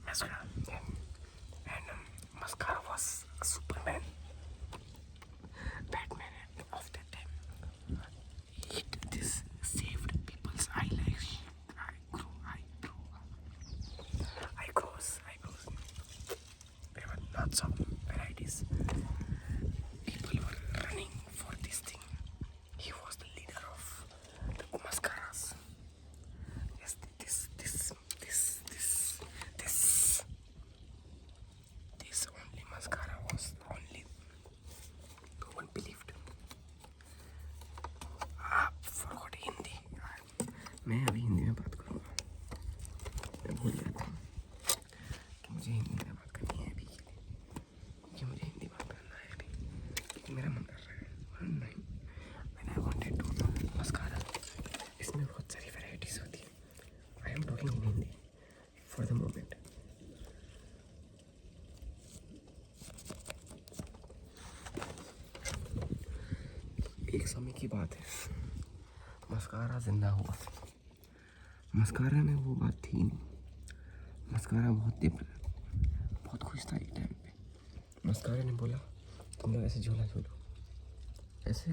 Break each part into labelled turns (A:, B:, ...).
A: mascara. Yeah. And mascara was Superman, Batman of that time. This saved people's eyebrows. There were lots of varieties. People were running for this thing. He was the leader of the mascaras. Yes, this only mascara was only. No one believed. आप forgot Hindi. मैं अभी हिंदी में बात करूँगा. मैं भूल जाता हूँ कि मुझे हिंदी में बात करनी है अभी के लिए, कि मुझे हिंदी बात करना है अभी, क्योंकि मेरा मन कर रहा है. नहीं, मैंने आई वांटेड टू मस्कारा. इसमें बहुत सारी वैरायटीज होती है. I am talking in Hindi for the moment. एक समय की बात है, मस्कारा जिंदा हुआ. मस्कारा में वो बात थी नहीं. मस्कारा बहुत खुश था एक टाइम पे. मस्कारा ने बोला तुम लोग ऐसे झूला झूलो, ऐसे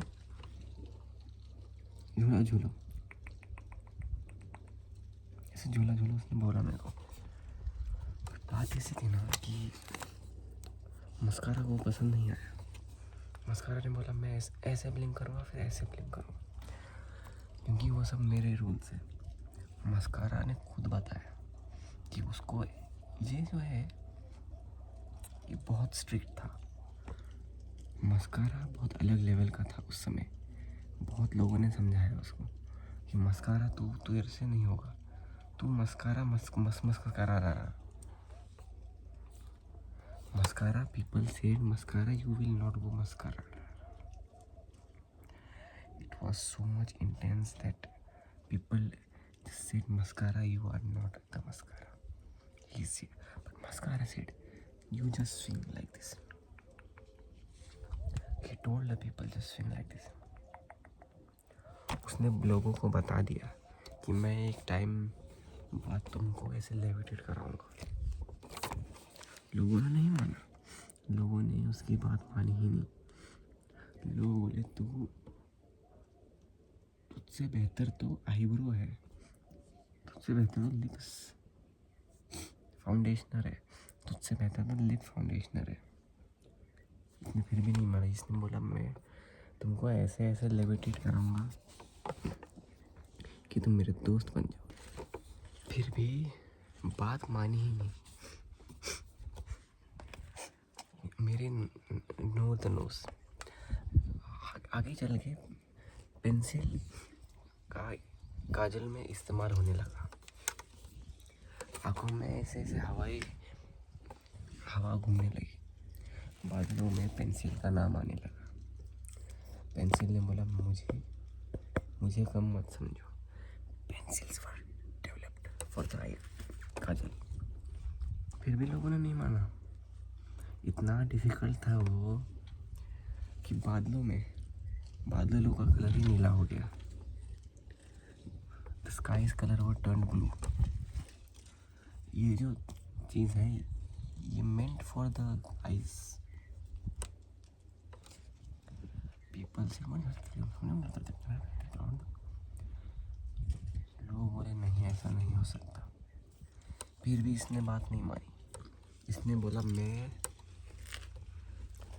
A: झूला झूलो, ऐसे झूला झूलो. उसने बोला मेरे को. बात ऐसी थी ना कि मस्कारा को पसंद नहीं आया. मस्कारा ने बोला मैं ऐसे ब्लिंक करूँगा, फिर ऐसे ब्लिंक करूँगा, क्योंकि वो सब मेरे रूल्स है. मस्कारा ने खुद बताया कि उसको ये जो है ये बहुत स्ट्रिक्ट था. मस्कारा बहुत अलग लेवल का था उस समय. बहुत लोगों ने समझाया उसको कि मस्कारा तू तेरे से नहीं होगा, तू मस्कारा मस करा रहा. Mascara people said mascara you will not go mascara. It was so much intense that people just said mascara, you are not the mascara. He said, but mascara said, you just swing like this. He told the people just swing like this. उसने लोगों को बता दिया कि मैं एक time बाद तुमको ऐसे लेविटेट कराऊंगा. लोगों ने नहीं माना. लोगों ने उसकी बात मानी ही नहीं. लोग बोले तुझसे बेहतर तो आईब्रो है, तुझसे बेहतर तो लिप्स फाउंडेशनर है, तुझसे बेहतर तो लिप फाउंडेशनर है. इसने फिर भी नहीं माना. इसने बोला मैं तुमको ऐसे ऐसे लेविटेट कराऊंगा कि तुम मेरे दोस्त बन जाओ. फिर भी बात मानी ही नहीं. मेरे नो द नोस. आगे चल के पेंसिल का काजल में इस्तेमाल होने लगा. आँखों में ऐसे ऐसे हवा घूमने लगी. बादलों में पेंसिल का नाम आने लगा. पेंसिल ने बोला मुझे कम मत समझो. Pencils were developed for the eye kajal. फिर भी लोगों ने नहीं माना. इतना डिफ़िकल्ट था वो कि बादलों का कलर ही नीला हो गया. द स्काईज कलर वो टर्न ब्लू. ये जो चीज़ है ये meant for the eyes. People से लोग बोले नहीं ऐसा नहीं हो सकता. फिर भी इसने बात नहीं मानी. इसने बोला मैं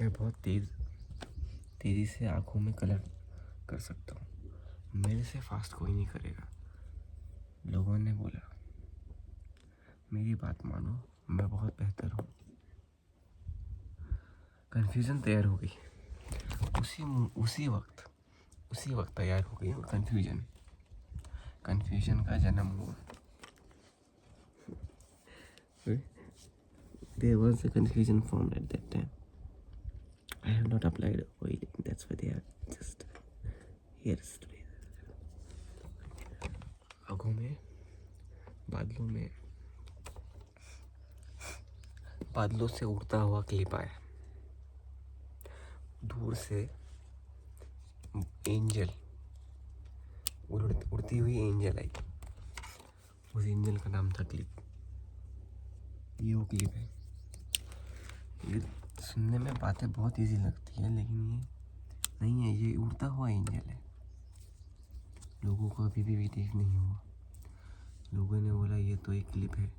A: बहुत तेज़ी से आँखों में कलर कर सकता हूँ, मेरे से फास्ट कोई नहीं करेगा. लोगों ने बोला मेरी बात मानो, मैं बहुत बेहतर हूँ. कन्फ्यूज़न तैयार हो गई. उसी वक्त तैयार हो गई कन्फ्यूजन का जन्म हुआ. There was a confusion formed at that time. I have not applied oil, that's why they are just here today. आँखों में बादलों से उड़ता हुआ क्लिप आया. दूर से एंजल, उड़ती हुई एंजल आई. उस एंजल का नाम था क्लिप. ये वो क्लिप है। ये सुनने में बातें बहुत इजी लगती है, लेकिन ये नहीं है, ये उड़ता हुआ एंजल है। लोगों को अभी भी बिलीव नहीं हुआ। लोगों ने बोला ये तो एक क्लिप है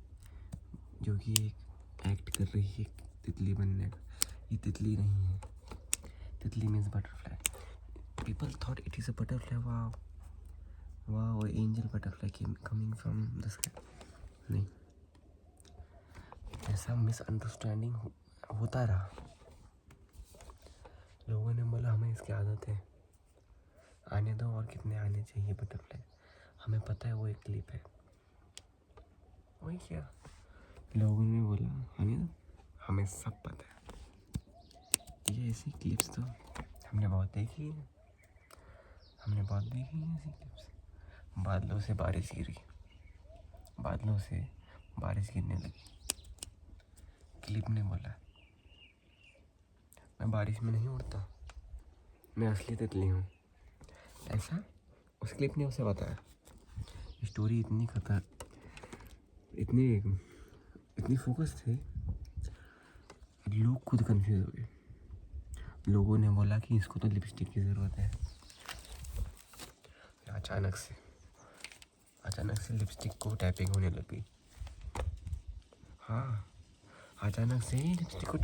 A: जो कि एक एक्ट कर रही है तितली बनने का। ये तितली नहीं है। तितली means butterfly. People thought it is a butterfly. वाह वाह, angel butterfly coming from the sky. नहीं, ऐसा मिसअंडरस्टैंडिंग होता रहा। लोगों ने बोला हमें इसकी आदत है, आने दो, और कितने आने चाहिए बटरफ्लाई, हमें पता है वो एक क्लिप है। वही क्या, लोगों ने बोला आने दो, हमें सब पता है। ये ऐसी क्लिप्स तो हमने बहुत देखी है, हमने बहुत देखी है ऐसी क्लिप्स। बादलों से बारिश गिरी, बादलों से बारिश गिरने लगी। क्लिप ने बोला मैं बारिश में नहीं उड़ता, मैं असली तितली हूँ। ऐसा उस क्लिप ने उसे बताया। स्टोरी इतनी इतनी फोकस थे, लोग खुद कंफ्यूज हो गए। लोगों ने बोला कि इसको तो लिपस्टिक की ज़रूरत है। अचानक से लिपस्टिक को टैपिंग होने लगी। हाँ, अचानक से ही लिपस्टिक को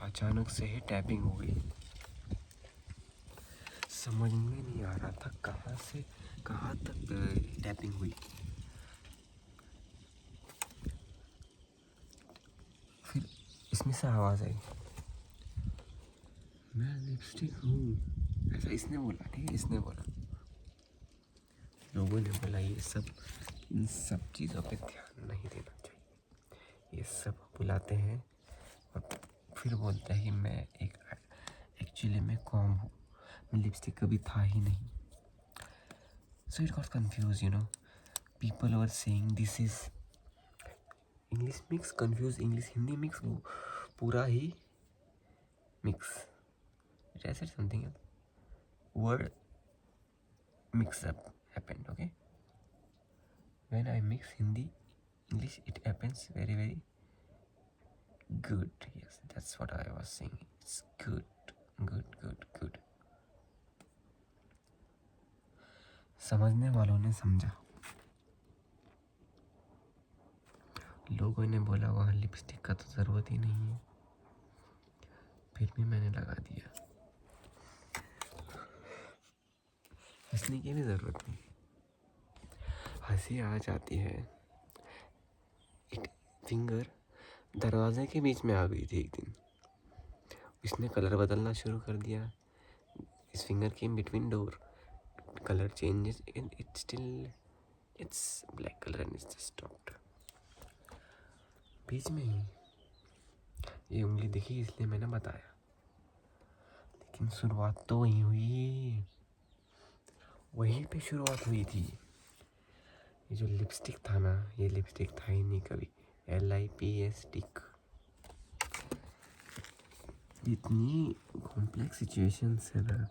A: अचानक से ही टैपिंग हो गई। समझ में नहीं आ रहा था कहाँ से कहाँ तक टैपिंग हुई। फिर इसमें से आवाज़ आई, मैं लिपस्टिक हूँ, ऐसा इसने बोला। ठीक है, इसने बोला। लोगों ने बोला इन सब चीज़ों पे ध्यान नहीं देना चाहिए, ये सब बुलाते हैं और फिर बोलते हैं कि मैं एक्चुअली मैं कॉम हूँ, मैं लिपस्टिक कभी था ही नहीं। So it got confuse, people were saying this is English mix, confuse English Hindi mix, पूरा ही mix. It has something word mix up happened. Okay, when I mix Hindi English, it happens very good. Yes, that's what I was saying. It's good. समझने वालों ने समझा। लोगों ने बोला वहाँ लिपस्टिक का तो ज़रूरत ही नहीं है, फिर भी मैंने लगा दिया। हंसने की भी ज़रूरत नहीं, हंसी आ जाती है। एक फिंगर दरवाजे के बीच में आ गई थी एक दिन, इसने कलर बदलना शुरू कर दिया। इस फिंगर के between door, colour changes and it's black colour and it's stopped. बीच में ही ये उंगली दिखी, इसलिए मैंने बताया। लेकिन शुरुआत तो वहीं पे शुरुआत हुई थी। ये जो लिपस्टिक था ना, ये लिपस्टिक था ही नहीं कभी। LIPSटिक। इतनी कॉम्प्लेक्स सिचुएशंस है ना,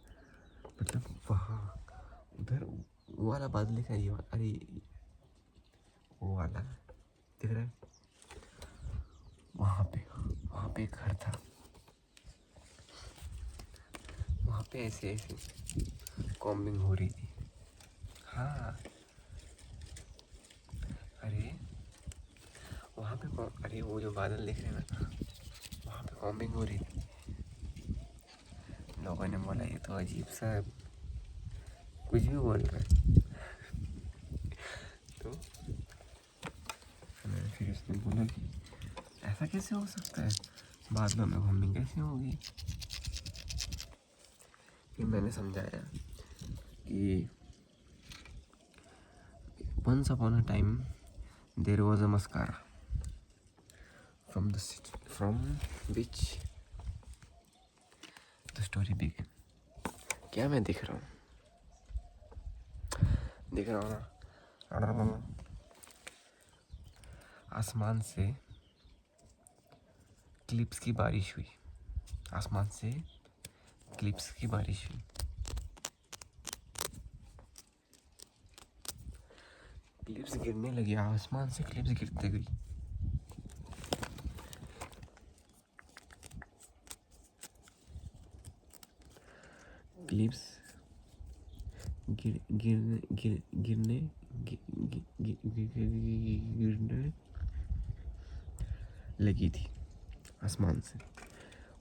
A: मतलब वहाँ उधर वो वाला बादल का ये वाला, अरे वो वाला दिख रहा है, वहाँ पे एक घर था, वहाँ पे ऐसे कॉम्बिंग हो रही थी। हाँ, अरे वहाँ पे अरे वो जो बादल दिख रहे हैं ना, वहाँ पे कॉम्बिंग हो रही थी। लोगों ने बोला ये तो अजीब सा कुछ भी बोल रहा है। तो फिर उसने बोला कि ऐसा कैसे हो सकता है, बादलों में कॉम्बिंग कैसे होगी। फिर मैंने समझाया कि once upon a time there was a mascara from which the story began। क्या मैं दिख रहा हूँ ना, आसमान से क्लिप्स की बारिश हुई, आसमान से क्लिप्स की बारिश हुई। क्लिप्स गिरने लगी, आसमान से क्लिप्स गिरते गई। क्लिप्स गिरने लगी थी आसमान से।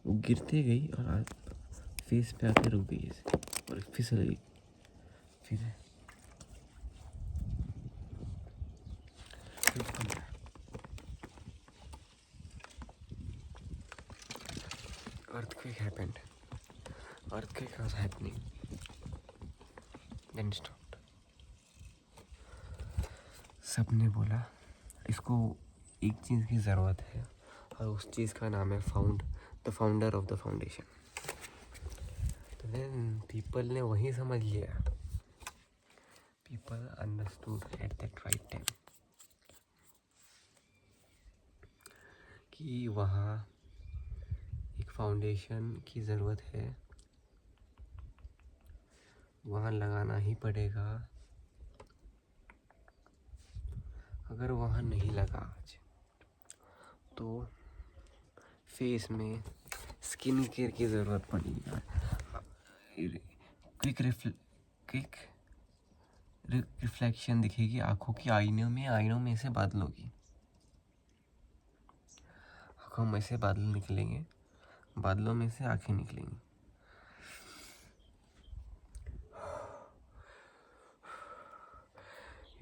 A: वो गिरते गई और फेस पे आके रुक गई ऐसे और फिसल गई। फिर earthquake happened. Earthquake was happening. Then stopped. सबने बोला इसको एक चीज़ की ज़रूरत है और उस चीज़ का नाम है the founder of the foundation. तो देन पीपल ने वही समझ लिया। People understood at that right time कि वहाँ एक फाउंडेशन की ज़रूरत है, वहाँ लगाना ही पड़ेगा। अगर वहाँ नहीं लगा आज तो फेस में स्किन केयर की ज़रूरत पड़ेगी। क्विक रिफ्लेक्शन दिखेगी आँखों की आईनों में से बादलों की। आँखों में से बादल निकलेंगे, बादलों में से आँखें निकलेंगी।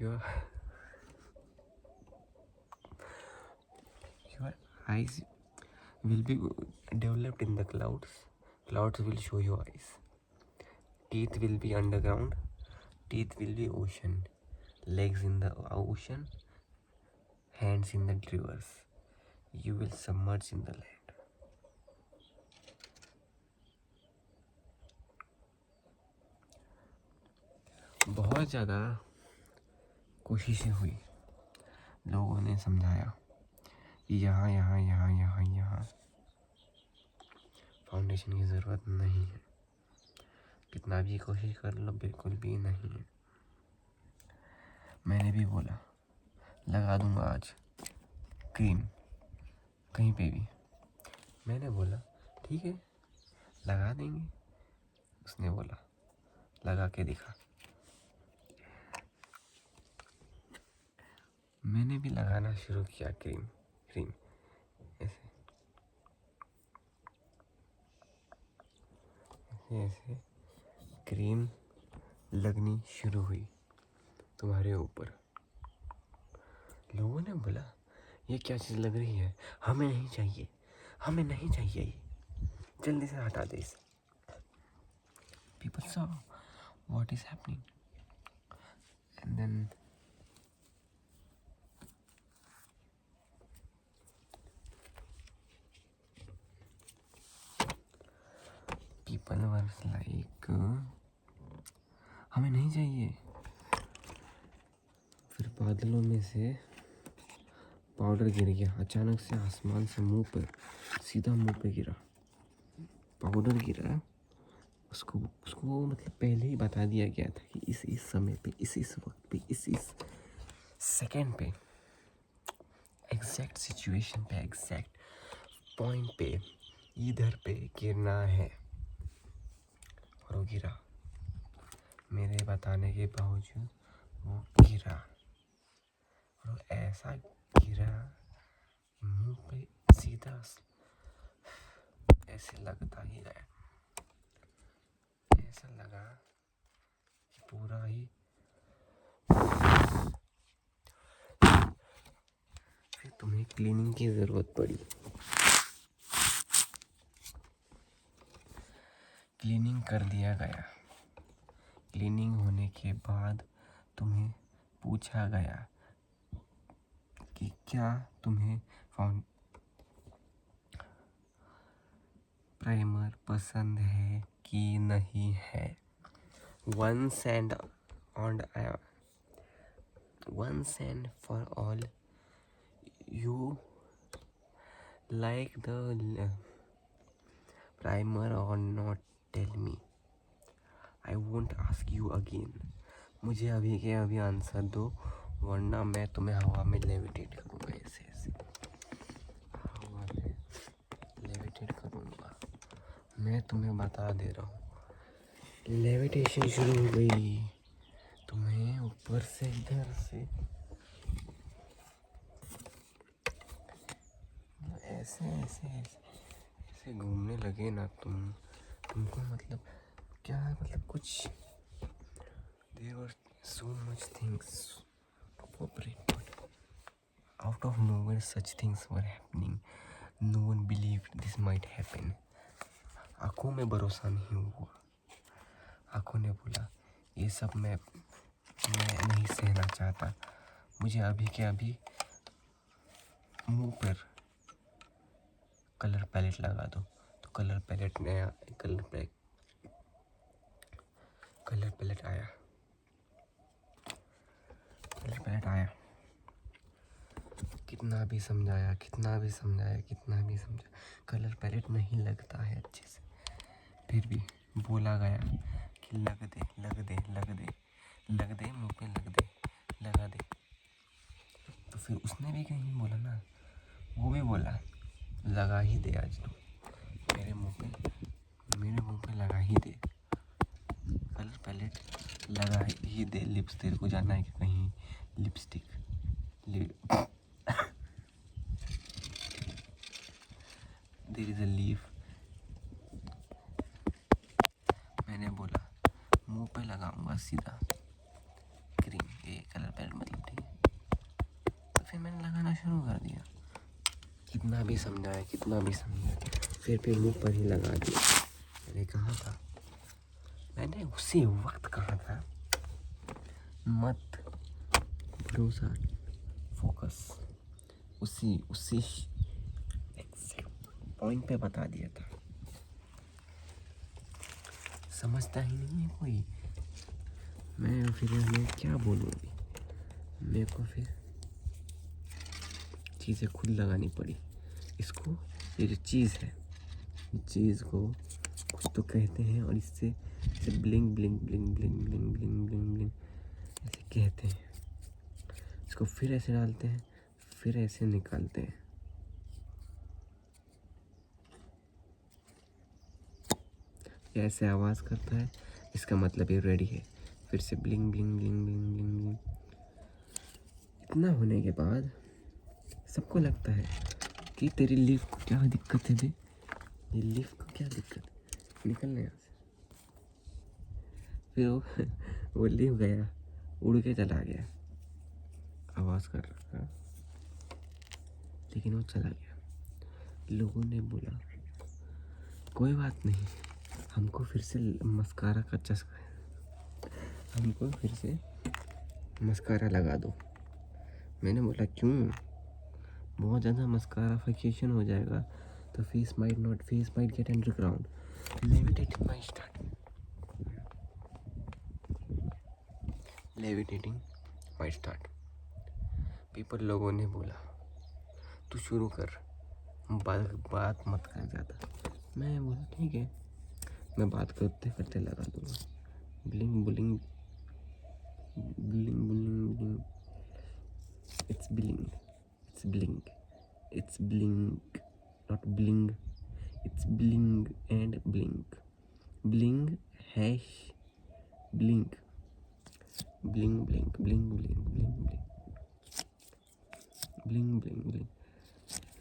A: Your eyes will be developed in the clouds. Clouds will show your eyes. Teeth will be underground. Teeth will be ocean. Legs in the ocean. Hands in the rivers. You will submerge in the land. बहुत ज़्यादा कोशिशें हुई, लोगों ने समझाया कि यहाँ foundation की ज़रूरत नहीं है। कितना भी कोशिश कर लो बिल्कुल भी नहीं है। मैंने भी बोला लगा दूंगा आज क्रीम कहीं पे भी। मैंने बोला ठीक है लगा देंगे। उसने बोला लगा के दिखा। मैंने भी लगाना शुरू किया क्रीम ऐसे ऐसे क्रीम लगनी शुरू हुई तुम्हारे ऊपर। लोगों ने बोला ये क्या चीज़ लग रही है, हमें नहीं चाहिए ये, जल्दी से हटा दे इसे। People saw what is happening and then people were like हमें नहीं चाहिए। फिर बादलों में से पाउडर गिर गया अचानक से आसमान से मुंह पर, सीधा मुंह पे गिरा। पाउडर गिरा, उसको मतलब पहले ही बता दिया गया था कि इस समय पे इस वक्त पे इस सेकंड पे एग्जैक्ट सिचुएशन पे एग्जैक्ट पॉइंट पे इधर पे गिरना है। और वो गिरा, मेरे बताने के बावजूद वो गिरा और वो ऐसा गिरा कि मुंह पे सीधा ऐसे लगता ही रहा। ऐसा लगा कि पूरा ही। फिर तुम्हें क्लीनिंग की ज़रूरत पड़ी। क्लीनिंग कर दिया गया। क्लीनिंग होने के बाद तुम्हें पूछा गया कि क्या तुम्हें प्राइमर पसंद है कि नहीं है। once and for all, you like the primer or not? Tell me, I won't ask you again. मुझे अभी के अभी आंसर दो वरना मैं तुम्हें हवा में लेविटेट करूँगा, ऐसे ऐसे हवा में लेविटेट करूँगा। मैं तुम्हें बता दे रहा हूँ, लेविटेशन शुरू हो गई। तुम्हें ऊपर से इधर से ऐसे ऐसे ऐसे घूमने लगे ना तुमको मतलब क्या है, मतलब कुछ there were so much things to cooperate, but out of nowhere such things were happening, no one believed this might happen. आंखों में भरोसा नहीं हुआ। आंखों ने बोला ये सब मैं नहीं सहना चाहता, मुझे अभी के अभी मुंह पर कलर पैलेट लगा दो। तो कलर पैलेट आया। कलर पैलेट आया। कितना भी समझाया, कलर पैलेट नहीं लगता है अच्छे से। फिर भी बोला गया कि लग दे मुंह पे लगा दे। तो फिर उसने भी कहीं बोला ना, वो भी बोला लगा ही दे आज तो, मेरे मुंह पे लगा ही दे, कलर पैलेट लगा ही दे। लिप्स तेरे को जाना है कि कहीं lipstick there is a leaf. मैंने बोला मुंह पे लगाऊंगा सीधा क्रीम, ये कलर पैलेट मतलब, ठीक है। तो फिर मैंने लगाना शुरू कर दिया। कितना भी समझाया, फिर भी मुंह पर ही लगा दिया। मैंने कहा था, मैंने उसी वक्त कहा था, मत भरोसा, फोकस। उसी एग्जैक्ट पॉइंट पे बता दिया था। समझता ही नहीं है कोई। मैं क्या बोलूँ अभी। मेरे को फिर चीज़ें खुद लगानी पड़ी। इसको, ये जो चीज़ है, चीज़ को कुछ तो कहते हैं, और इससे ब्लिंग ऐसे कहते हैं। इसको फिर ऐसे डालते हैं, फिर ऐसे निकालते हैं। ये ऐसे आवाज़ करता है, इसका मतलब ये रेडी है। फिर से ब्लिंग। इतना होने के बाद सबको लगता है कि तेरी लीफ को क्या दिक्कत है बे, ये लीफ को क्या दिक्कत है, निकलने यहाँ से। फिर वो लीफ गया, उड़ के चला गया, आवाज़ कर रहा था, लेकिन वो चला गया। लोगों ने बोला कोई बात नहीं, हमको फिर से मस्कारा का चस्का है, हमको फिर से मस्कारा लगा दो। मैंने बोला क्यों, बहुत ज़्यादा मस्कारा फिकेशन हो जाएगा तो face might get underground. Levitating might start. People लोगों ने बोला तू शुरू कर, बात मत कर ज़्यादा। मैं बोला ठीक है, मैं बात करते लगा दूँगा। Bling it's blink, not bling, it's bling and blink, bling hash blink, bling।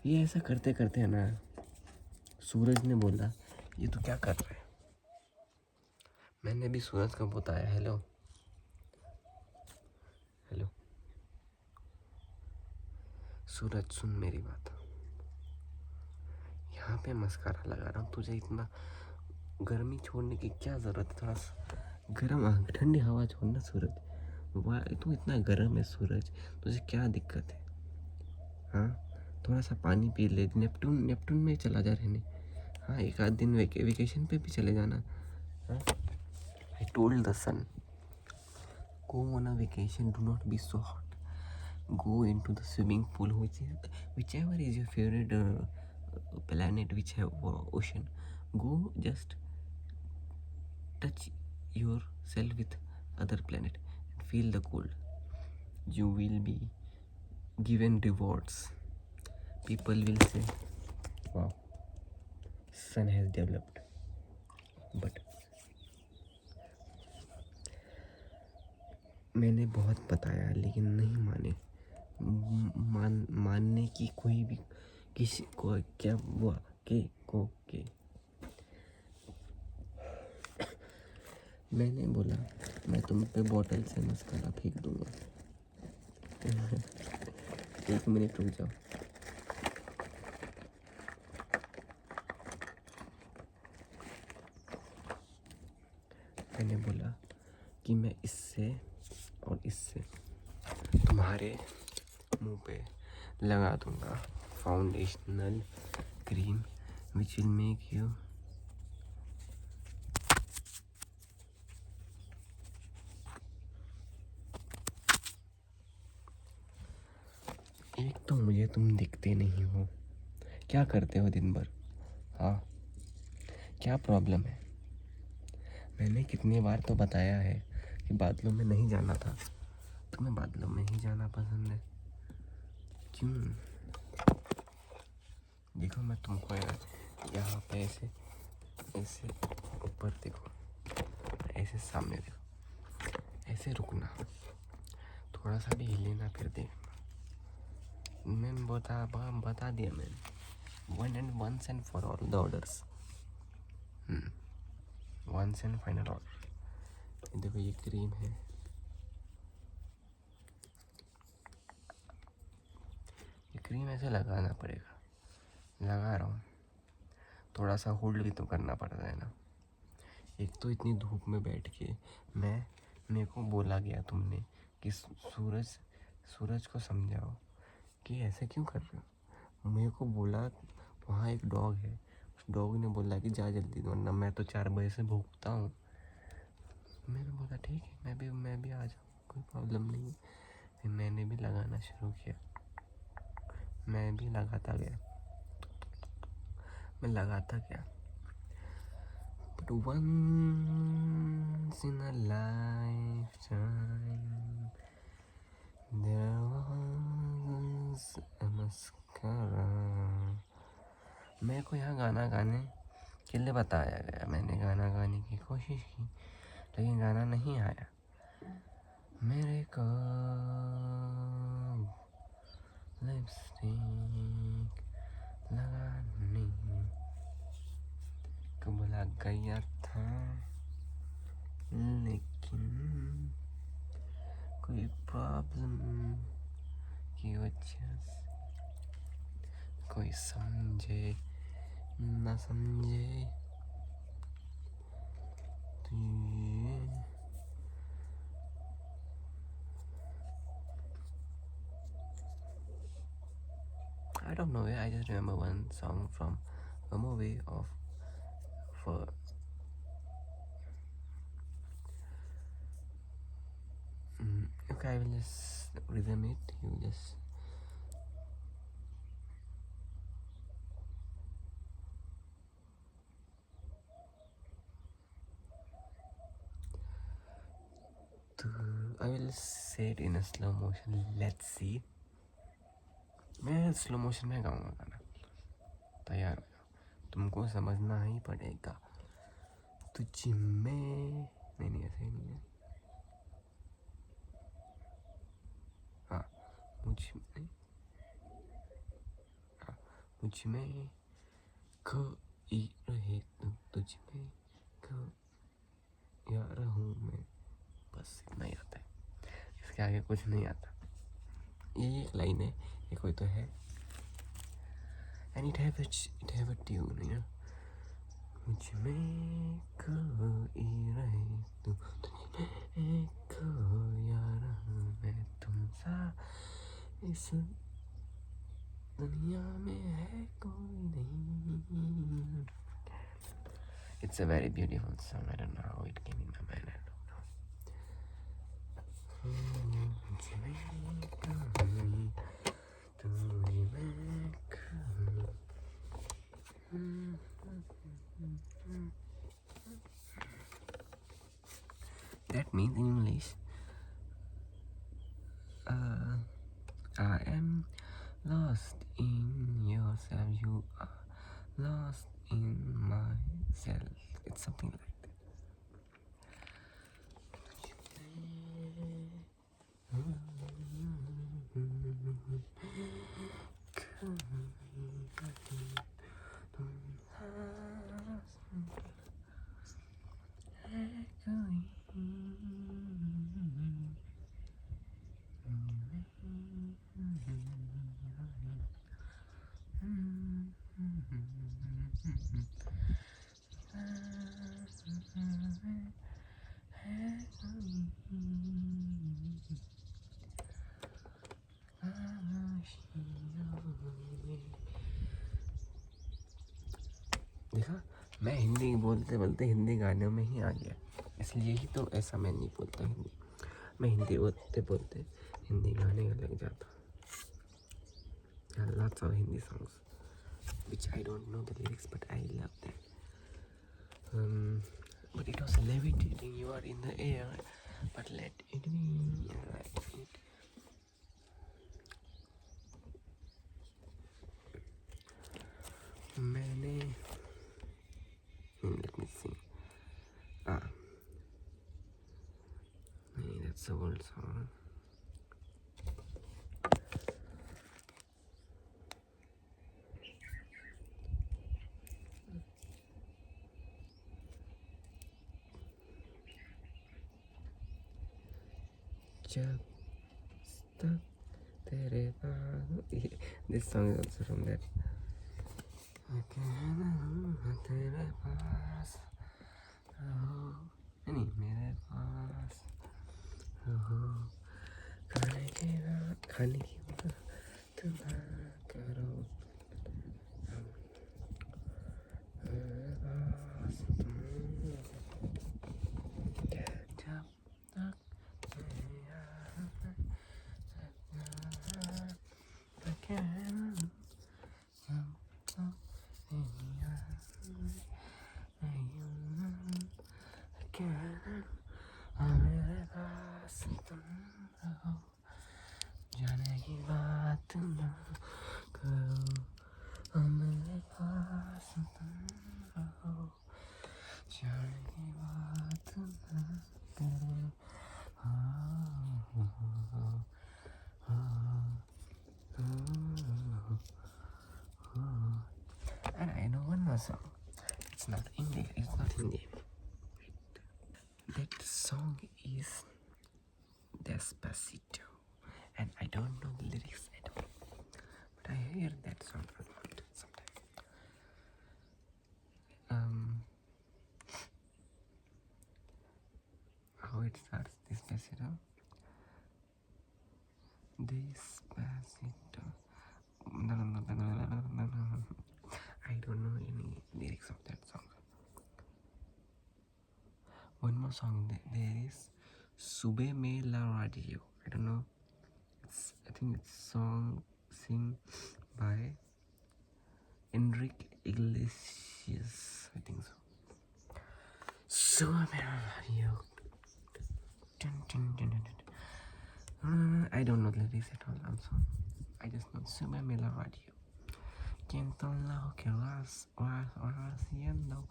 A: ये ऐसा करते करते है ना, सूरज ने बोला ये तो क्या कर रहा है। मैंने भी सूरज को बताया, हेलो सूरज सुन मेरी बात, यहाँ पे मस्कारा लगा रहा हूँ, तुझे इतना गर्मी छोड़ने की क्या ज़रूरत है, थोड़ा गर्म ठंडी हवा छोड़ना सूरज। वाह तू इतना गर्म है सूरज, तुझे क्या दिक्कत है। हाँ थोड़ा सा पानी पी ले, नेपटून में चला जा रहने। हाँ एक आध दिन वेकेशन पे भी चले जाना। I told the son go on a vacation, do not be so hot, go into the swimming pool, whichever is your favorite planet which have ocean, go just touch yourself with other planet and feel the cold. you will be given rewards. People will say, wow, son has developed. But मैंने बहुत बताया लेकिन नहीं माने। मानने की कोई भी किसी को क्या हुआ के मैंने बोला मैं तुम पे बॉटल से मस्कारा फेंक दूंगा। 1 मिनट रुक जाओ। मैंने बोला कि मैं इससे और इससे तुम्हारे मुंह पे लगा दूंगा foundational cream which will make you एक तो मुझे तुम दिखते नहीं हो, क्या करते हो दिन भर? हाँ, क्या प्रॉब्लम है? मैंने कितनी बार तो बताया है कि बादलों में नहीं जाना था। तुम्हें बादलों में ही जाना पसंद है, क्यों? देखो मैं तुमको यहाँ पे ऐसे ऐसे ऊपर देखो, ऐसे सामने देखो, ऐसे रुकना, थोड़ा सा भी हिले ना फिर देखना। मैं बता दिया मैंने, once and for all the orders, once and final order। देखो ये क्रीम है, ये क्रीम ऐसे लगाना पड़ेगा, लगा रहा हूँ। थोड़ा सा होल्ड भी तो करना पड़ता है ना। एक तो इतनी धूप में बैठ के मेरे को बोला गया तुमने कि सूरज को समझाओ कि ऐसे क्यों कर रहे हो। मेरे को बोला वहाँ एक डॉग है, उस डॉग ने बोला कि जा जल्दी, वरना मैं तो 4 बजे से भूखता हूँ। मैंने बोला ठीक है, मैं भी आ जाऊँ, कोई प्रॉब्लम नहीं है। फिर मैंने भी लगाना शुरू किया, मैं भी लगाता गया, मैं लगाता गया। But once in a lifetime there was a mascara। मेरे को यहाँ गाना गाने के लिए बताया गया, मैंने गाना गाने की कोशिश की लेकिन गाना नहीं आया मेरे को। लिपस्टिक लगाने को बोला गया था लेकिन कोई प्रॉब्लम की वजह से कोई समझे ना समझे तो I don't know, I just remember one song from a movie of for okay, I will just rhythm it, you just I will say it in a slow motion, let's see। मैं slow motion में गाऊंगा गाना, तैयार हो जाओ, तुमको समझना ही पड़ेगा। तुझ में नहीं ऐसे नहीं है, हाँ मुझ में, हाँ मुझ में खोई रहे तुम, तुझ में खोया रहूं मैं, बस इतना ही आता है, इसके आगे कुछ नहीं आता। ये एक लाइन है, ये कोई तो है, and it have a tune, you know। मुझ में खोई रहे तुम, तुझ में खोया रहूं मैं, तुम सा इस दुनिया में है कोई नहीं। It's a very beautiful song, I don't know how it came in my mind, I don't know। मुझ में खोई, तुझ में खोई। That means in English, am lost in yourself. You are lost in myself. It's something like that. देखा, मैं हिंदी बोलते बोलते हिंदी गानों में ही आ गया, इसलिए ही तो ऐसा मैं नहीं बोलता हिंदी। मैं हिंदी बोलते बोलते हिंदी गाने में लग जाता। Lots of Hindi songs which I don't know the lyrics, but I love them. But it was levitating. You are in the air, but let it be. Let it. मैंने let me sing. That's the old song. जब तक तेरे पास, this song is also from that. तेरे पास नहीं, मेरे पास खाने की बात तुम करो, जाने की बात ना करो, मेरे पास तुम रहो, जाने की बात ना करो। And I know one more song. It's not Hindi. It's not Hindi. That song is Despacito, and I don't know the lyrics at all, but I hear that song a lot sometimes. How it starts? Despacito. Despacito. I don't know any lyrics of that song. One more song there is Sube Me La Radio. I don't know. I think it's song sing by Enrique Iglesias. I think so. Sube Me La Radio. I don't know the lyrics at all. I'm sorry. I just know Sube Me La Radio. Siento lo que vas haciendo.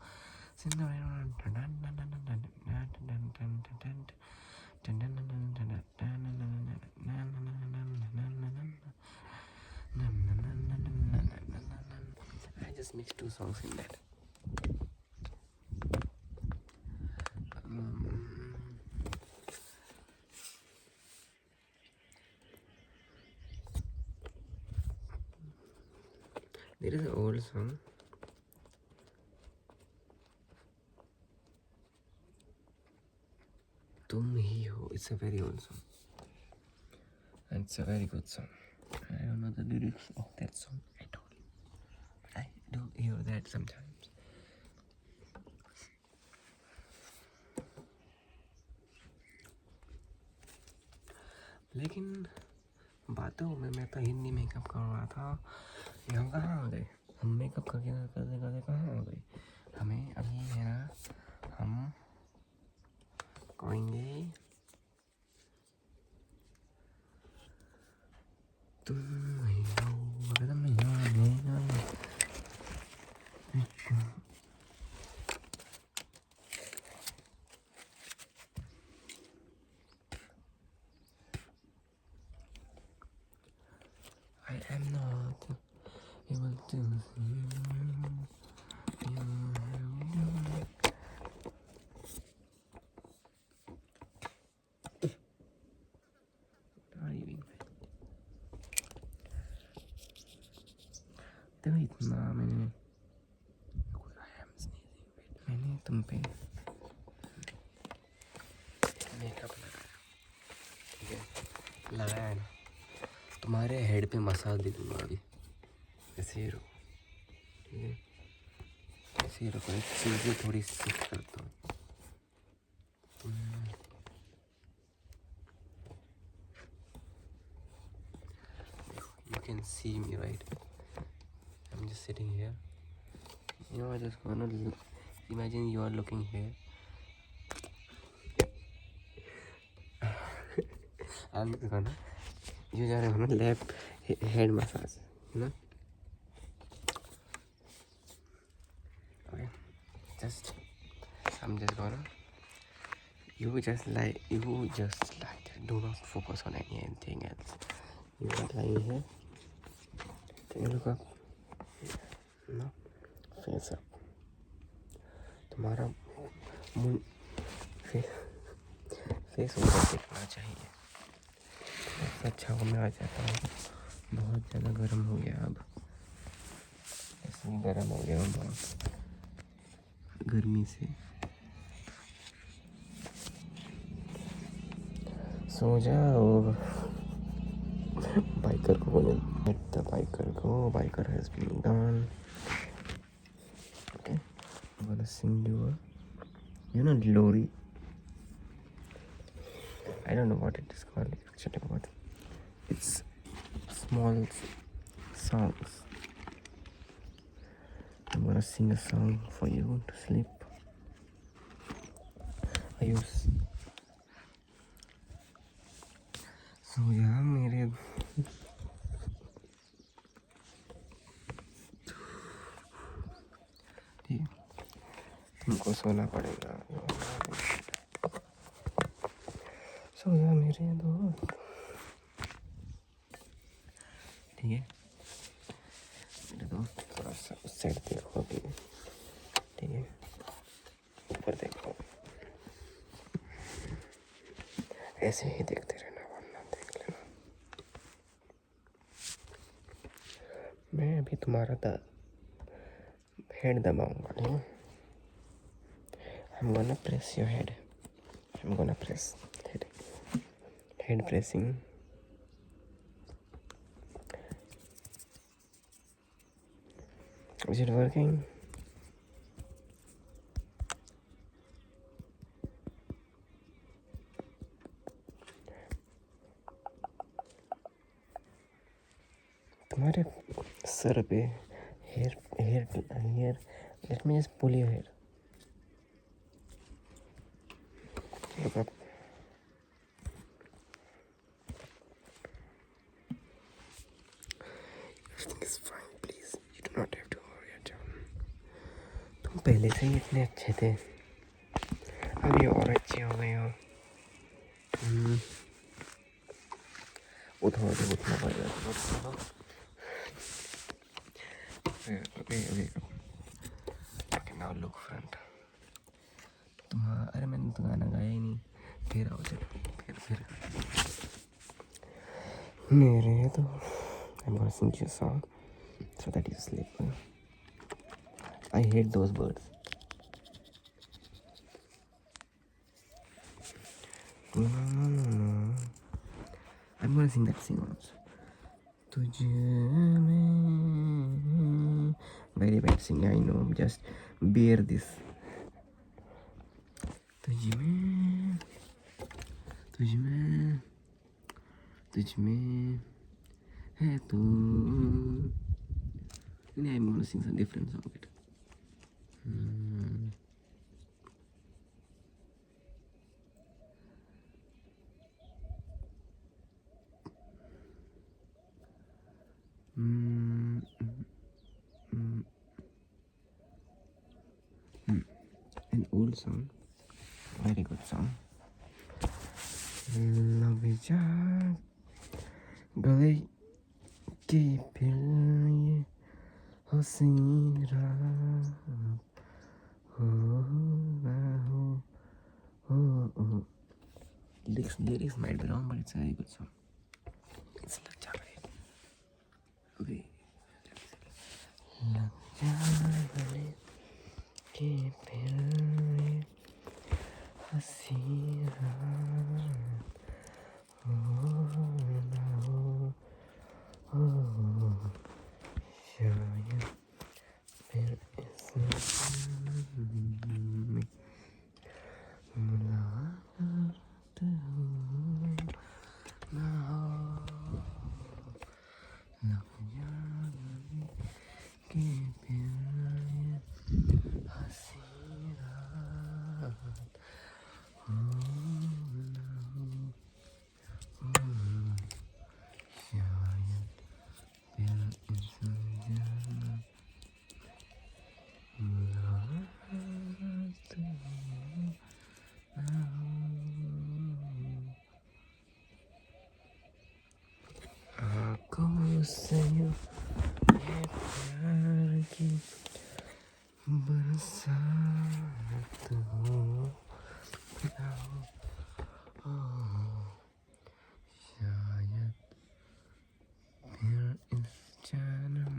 A: I just mixed two songs in that. There is an old song. Tum Hi Ho. It's a very old song. And it's a very good song. I don't know the lyrics of that song at all. I do hear that sometimes. लेकिन बातों में मैं तो Hindi makeup कर रहा था, हम कहाँ आ गए? हम मेकअप करके करते कहाँ आ गए? हमें अभी है ना, हम करेंगे तुम ही हो अगर मैं याद I am not able to see you. तो इतना मैंने तुम पे मेकअप लगाया है ना, तुम्हारे हेड पे मसाज दे दूँगा अभी। ऐसे ही रहो, ठीक है? ऐसे ही रखो, एक चीज़ें थोड़ी सेट करता हूँ। You can see me, right? I'm just sitting here. You know, I just gonna imagine you are looking here. I'm just gonna you just gonna left head massage, you know? Okay, just I'm just gonna you just like that. Do not focus on anything else. You are lying here. Can you look up? No, face up. तुम्हारा मुंह face ऊपर दिखना चाहिए। अच्छा हो, मैं आ जाता हूँ। बहुत ज़्यादा गर्म हो गया अब, ऐसे ही गर्म हो गया हूँ बहुत गर्मी से। सो जाओ। बाइकर को बोले द बाइकर को, biker has been gone. Okay, I'm gonna sing you a, you know, Lori. I don't know what it is called actually, but it's small songs. I'm gonna sing a song for you to sleep. I use so yeah मेरे ठीक, तुमको सोना पड़ेगा। सो या मेरे दोस्त, ठीक है मेरे दोस्त, थोड़ा सा उस साइड देखो अभी, ठीक है? ऊपर देखो, ऐसे ही देखते रहना वरना देख लेना। मैं अभी तुम्हारा हेड दबाऊंगा, ठीक है? I'm gonna press your head. I'm gonna press head pressing. Is it working? तुम्हारे सर पे hair. Let me just pull your hair. Look up. Everything is fine, please. You do not have to worry at all. तुम पहले से ही इतने अच्छे थे, अभी और अच्छे हो गए हो। उठो उठना पड़ेगा। Okay, now look front. अरे मैंने तो गाना गाया ही नहीं। फिर आओ, चलो फिर मेरे तो I'm gonna sing you a song so that you sleep. I hate those birds. I'm gonna sing that song also. तुझे में very bad singing, I know, just bear this. तुझ में है तू। I'm gonna sing some different song. old song, very good song. लग जा गले की फिर ये हसीन रात हो ना हो. Lyrics might be wrong, but it's a very good song. It's लग जा गले. Okay. लग जा गले की फिर ये हसीन रात हो ना हो शायद फिर इस में मुलाकात हो ना हो. लग जा गले की फिर ये हसीन रात हो ना हो शायद फिर इस जन्म मुलाकात हो ना हो. आँखों से यूं ये प्यार की बरसात हो ना हो शायद फिर इस जन्म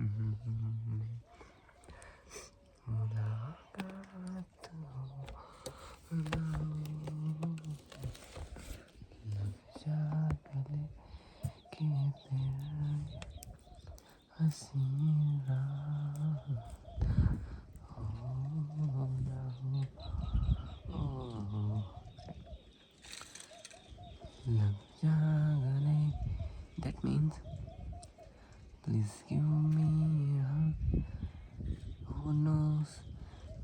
A: में मुलाकात हो ना हो. लग जा गले की फिर हसीन रात हो ना हो. लग जा गले, that means please give me a hug. Who knows,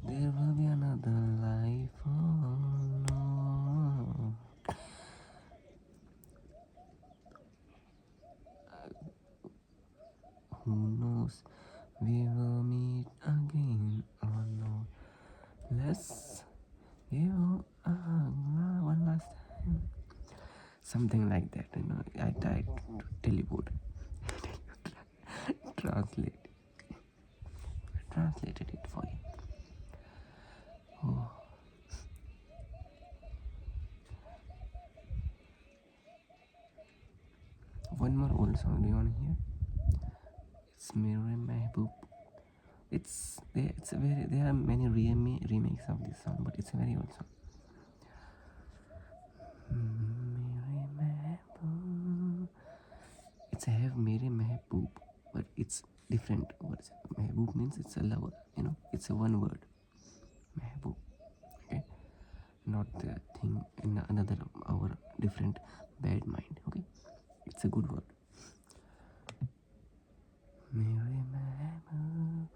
A: there will be another life. Oh no. Who knows, we will meet again or no. Let's give a hug one last time. Something like that, you know. I tried to teleport. Translated it for you. Oh. One more old song, do you want to hear? It's Mere Mehboob. There are many remakes of this song, but it's a very old song. Mere Mehboob. It's a have Mere Mehboob, but it's different words. Mehboob means it's a lover, you know. It's a one word. Mehboob. Okay, not the thing in another our different bad mind. Okay, it's a good word. मेरे महबूब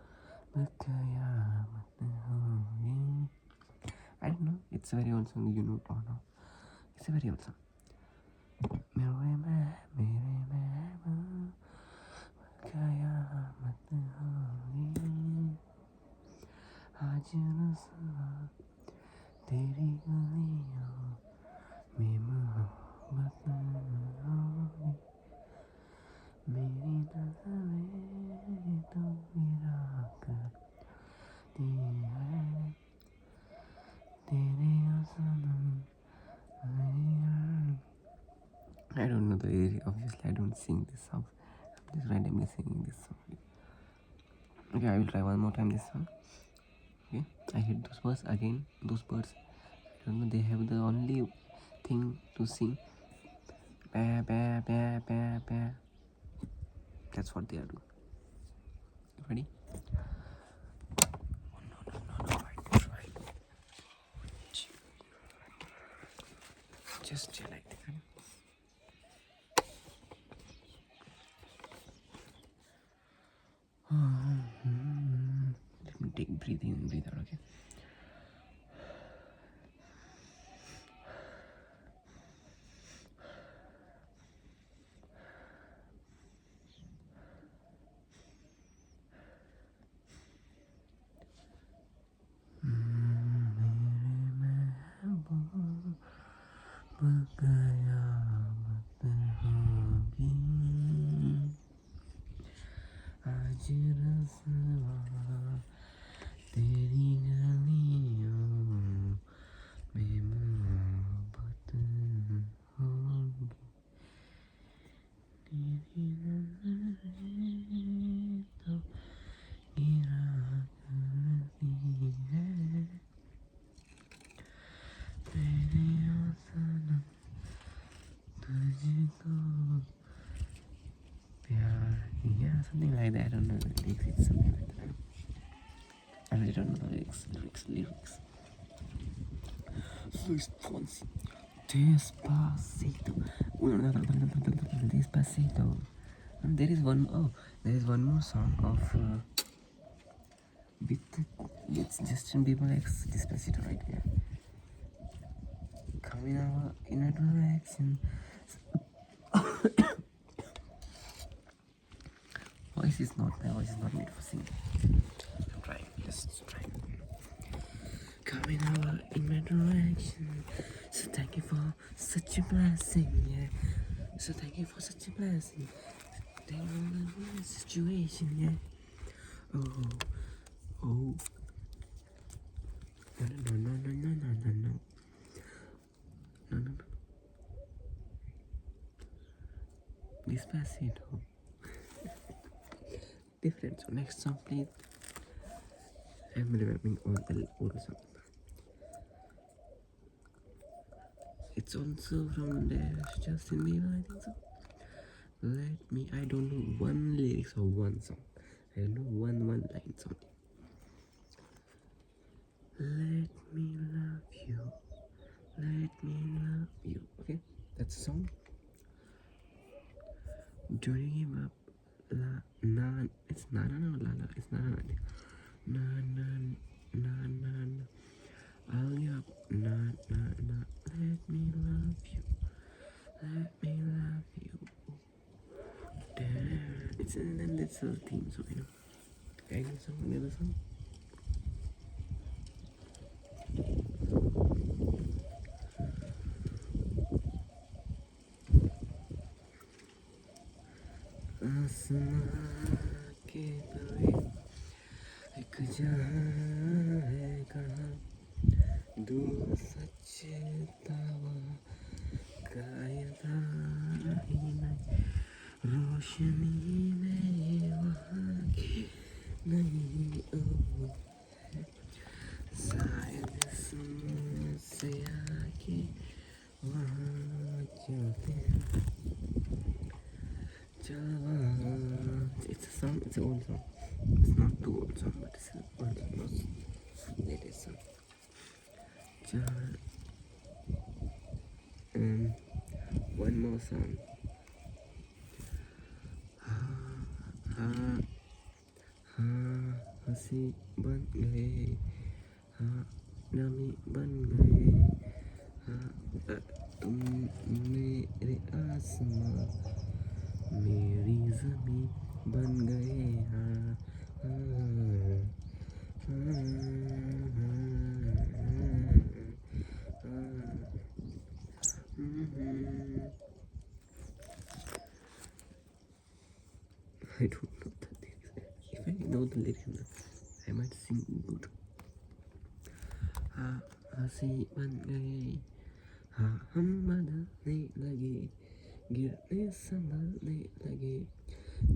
A: क़यामत होगी. I don't know, it's a very old song, you know or not. It's a very old song. मेरे महबूब क़यामत होगी आज रस्वा तेरी गलियों में मोहब्बत होगी. मेरी नज़रें तो गिरा करती हैं तेरे सनम. I don't know the area. Obviously, I don't sing this song. I'm just randomly singing this song. Okay, I will try one more time this song. Okay, I hit those birds again. Those birds, I don't know. They have the only thing to sing. Ba ba ba ba ba. That's what they are doing. Ready? No, I tried. Just chill like that. Let me take breathe in, breathe out, okay? आज रसवा तेरी गलियों में मोहब्बत होगी, तेरी नजरें तो गिरा करती है, मेरे ओ सनम तुझको प्यार, yeah, something like that. I don't know the lyrics. It's something like that. I really don't know the lyrics. Luis Fonsi. Despacito. Despacito. And there is one more song of with Justin Bieber X Despacito, right? Yeah. Coming out in a direction. My voice is not made for singing. I'm trying. Just trying. Coming out in my direction. So thank you for such a blessing, yeah. So thank you for such a blessing. Thank you for the situation, yeah. Oh. No. Despacito. Different. So next song, please. I'm remembering all the old songs. It's also from Justin Bieber, I think so. I don't know one lyrics of one song. I know one line song. Let me love you. Okay, that's the song. Do you give up? It's na na na la la. It's na na na na na. I'll give up. Na na na. Let me love you. Damn. It's a little theme song, you know. Any song, another song. आसमां के तले एक जहां है कहाँ, दूर सच दावा कायदा ही नहीं, रोशनी में वहाँ की नहीं शायद से आके वहाँ चलते हैं। It's a song, it's an old song. It's not too old song, but it's an old song, not latest song. One more song. हाँ हंसी बन गए, हाँ नमी बन गए, हाँ तुम मेरे आसमां मेरी ज़मीं बन गए, हाँ I don't know the lyrics. If I know the lyrics, I might sing good. हाँ हंसी बन गए, हाँ हम बदलने लगे, गिरने संभलने लगे,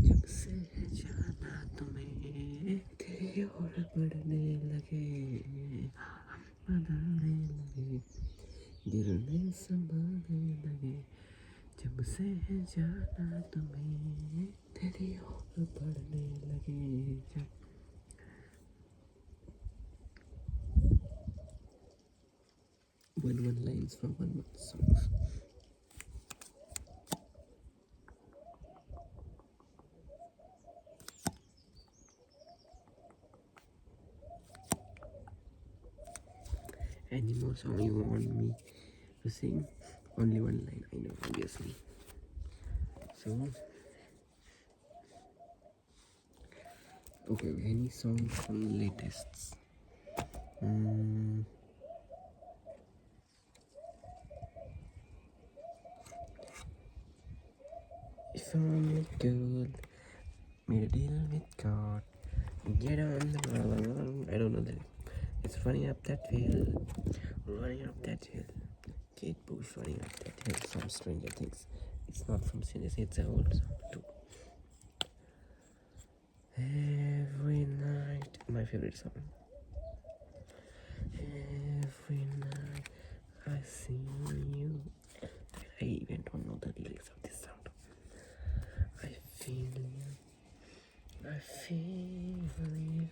A: जब से जाना तुम्हें तेरी ओर बढ़ने लगे, हम बदलने लगे, गिरने संभलने लगे, जब से जाना तुम्हें तेरी ओर बढ़ने लगे, जब one lines from one songs. Any more song you want me to sing? Only one line, I know, obviously. So, okay, any song from the latest? If I'm a girl, Made a deal with God. Get on the road. I don't know that. It's running up that hill. Running up that hill. Kate Bush running up that hill. Some Stranger Things. It's not from Sinister, it's an old song too. Every night. My favorite song. Every night I see you. I even don't know the lyrics of this song. I feel you. I feel you.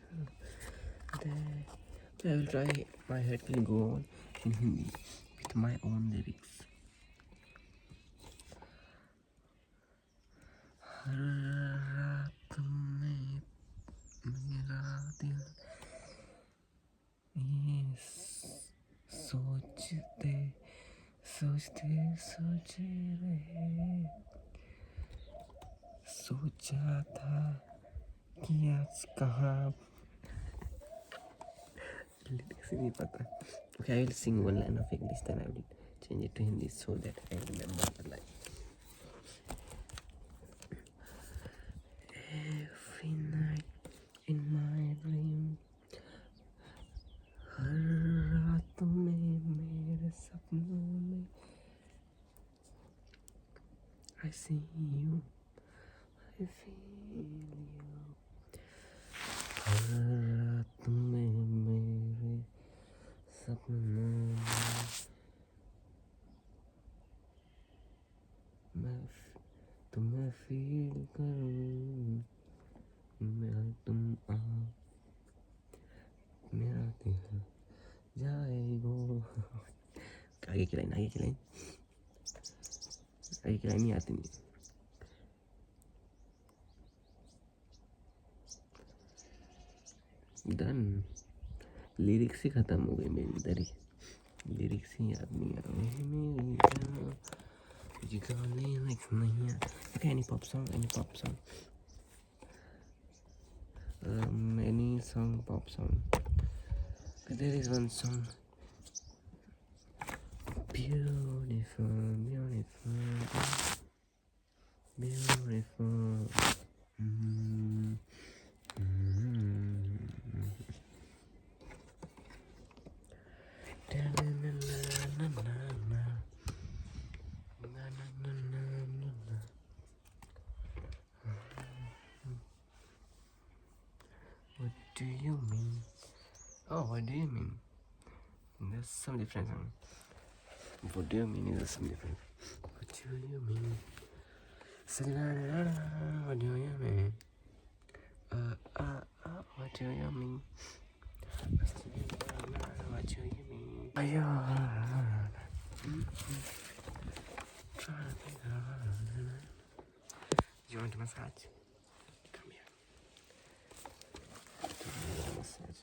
A: There. I will try. My head will go on in Hindi with my own lyrics. हर रात में मेरा दिल ये सोचते सोचते सोचे रहे सोचा था कि आज कहाँ lyrics नहीं पता. Okay, I will sing one line of English, then I will change it to Hindi so that I remember the line. Every night in my dream, हर रात में मेरे सपनों में I see you, I feel you. हर रात में मेरे सपनों में मैं तुम्हें फील करूं मैं तुम मेरा दिल जाएगो. आगे की लाइन नहीं आती नहीं. डन. लिरिक्स ही खत्म हो गई मेरी इधर ही. लिरिक्स ही याद नहीं आ रही मेरी तुझे गाने लिरिक्स नहीं आ. Okay, any pop song. Any song, pop song. There is one song. Beautiful. What do you mean? Oh, what do you mean? There's some difference. What do you mean is some different. What do you mean? What do you mean? What do you mean? What do you mean? You want a massage? Come here. Give me a massage.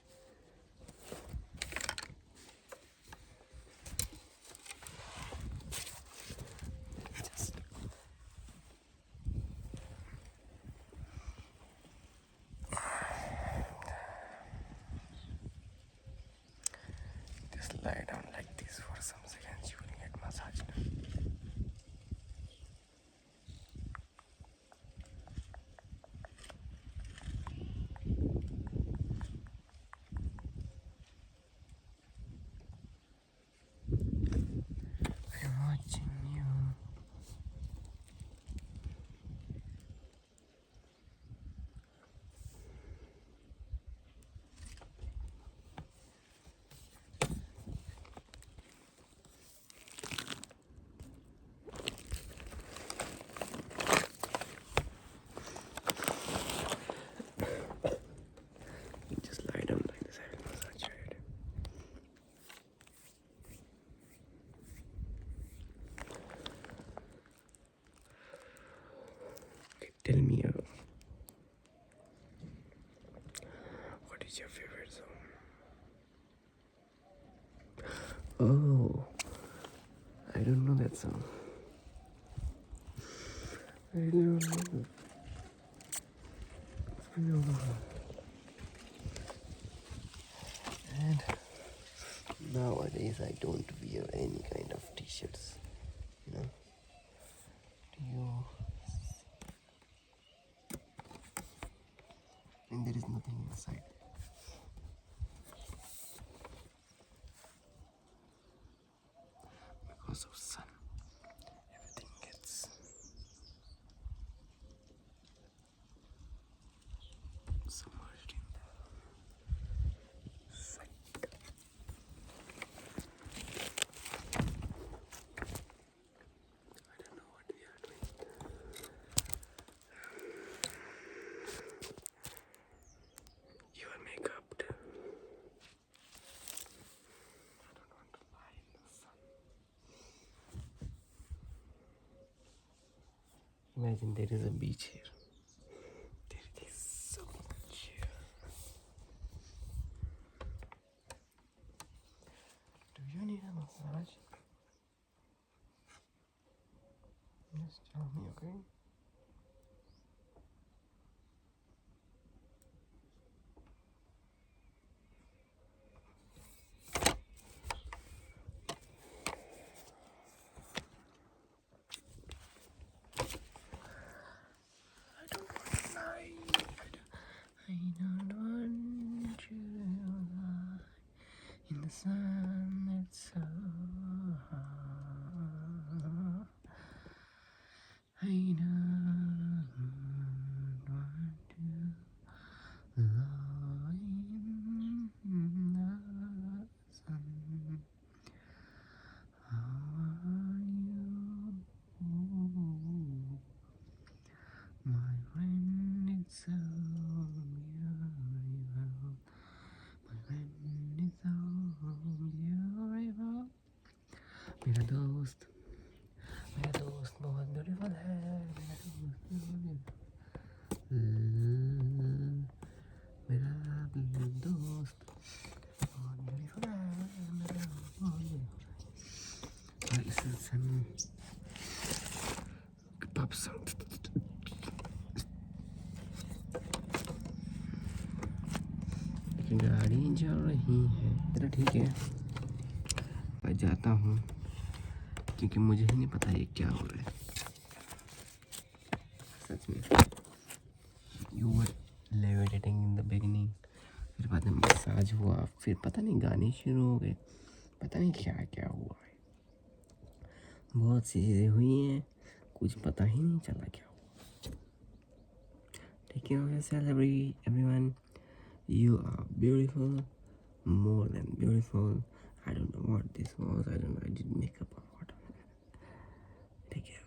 A: Just lie down like this for some seconds. You will get massaged. I'm watching you. Just lie down like this. I will massage your head. Okay, tell me what is your favorite song? Oh, I don't know that song. I don't know. And nowadays I don't wear any kind of t-shirts, you know. Do you and there is nothing inside. Because of sun, everything gets submerged in the sweat. I don't know what we are doing. You are makeup. I don't want to lie in the sun. Imagine there is a beach here. There is so much here. Do you need a massage? Just tell me, okay? I don't want to lie. I don't want to lie in the sun. It's so hot. I don't want to lie in the sun. How are you, my friend? It's so beautiful. My friend is so beautiful. मेरा दोस्त बहुत beautiful है. मेरा दोस्त मेरा दोस्त बहुत beautiful है. मेरा बहुत beautiful. Listen, pop song. गाड़ी जा रही है. चलो ठीक है, मैं जाता हूँ क्योंकि मुझे ही नहीं पता ये क्या हो रहा है. सच में you were levitating in the beginning, फिर बाद में मसाज हुआ, फिर पता नहीं गाने शुरू हो गए, पता नहीं क्या क्या हुआ है. बहुत सी चीज़ें हुई हैं, कुछ पता ही नहीं चला क्या हुआ. Take care of yourself everyone. You are beautiful, more than beautiful. I don't know what this was. I did makeup or what. Take care.